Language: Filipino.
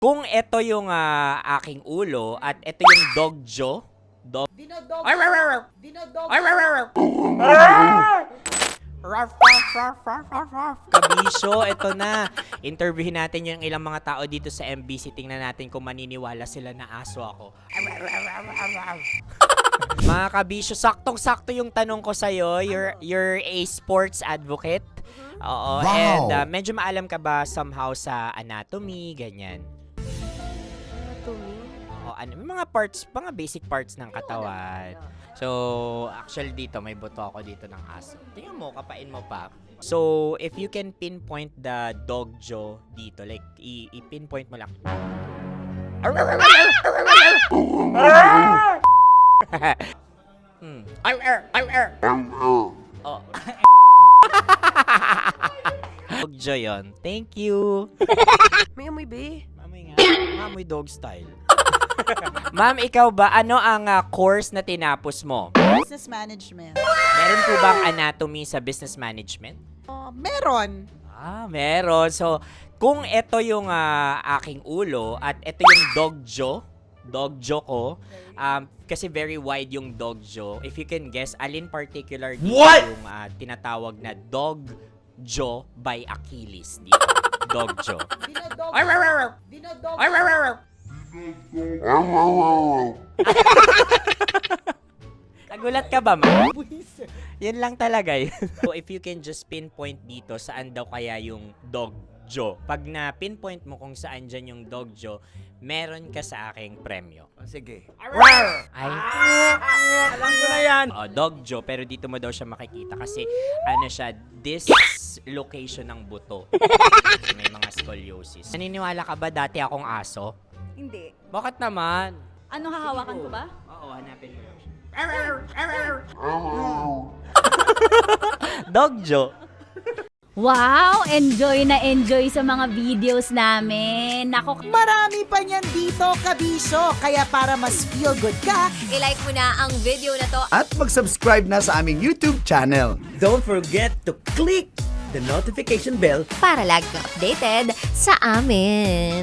Kung ito yung aking ulo at ito yung dogjo, Dinodog. Arr, arr, arr. Dinodog. Kabisyo, ito na. Interviewin natin yung ilang mga tao dito sa MBC. Tingnan natin kung maniniwala sila na aso ako. Mga kabisyo, saktong-sakto yung tanong ko sa'yo. You're a sports advocate. Oo. Wow. And medyo maalam ka ba somehow sa anatomy, ganyan? Oo, mga parts, mga basic parts ng katawan. So, actually dito, may buto ako dito ng aso. Tingnan mo, kapain mo pa. So, if you can pinpoint the dogjo dito, like, i-pinpoint mo lang. Oh. Dogjo yun. Thank you. May amoy, be. Mamoy nga. Mamoy dog style. Ma'am, ikaw ba, ano ang course na tinapos mo? Business management. Meron po bang anatomy sa business management? Meron. Meron. So, kung ito yung aking ulo at ito yung dogjo ko, kasi very wide yung dogjo. If you can guess, alin particular dito yung tinatawag na dogjo by Achilles dito. Dogjo. Dinodog. Dinodog. Nagulat ka ba, ma'am? Yan lang talaga yun. So, if you can just pinpoint dito, saan daw kaya yung dogjo? Pag na-pinpoint mo kung saan dyan yung dogjo, meron ka sa aking premyo. Sige. Ay, Alam ko na yan. dogjo, pero dito mo daw siya makikita kasi ano siya, dislocation ng buto. Kasi may mga scoliosis. Naniniwala ka ba dati akong aso? Hindi. Bakit naman? Ano, hahawakan ko ba? Oo, hanapin mo lang siya. Dogjo. Wow! Enjoy na enjoy sa mga videos namin. Nako, Marami pa niyan dito, kabisyo. Kaya para mas feel good ka, I-like mo na ang video na to. At mag-subscribe na sa aming YouTube channel. Don't forget to click the notification bell Para lagi kang updated sa amin.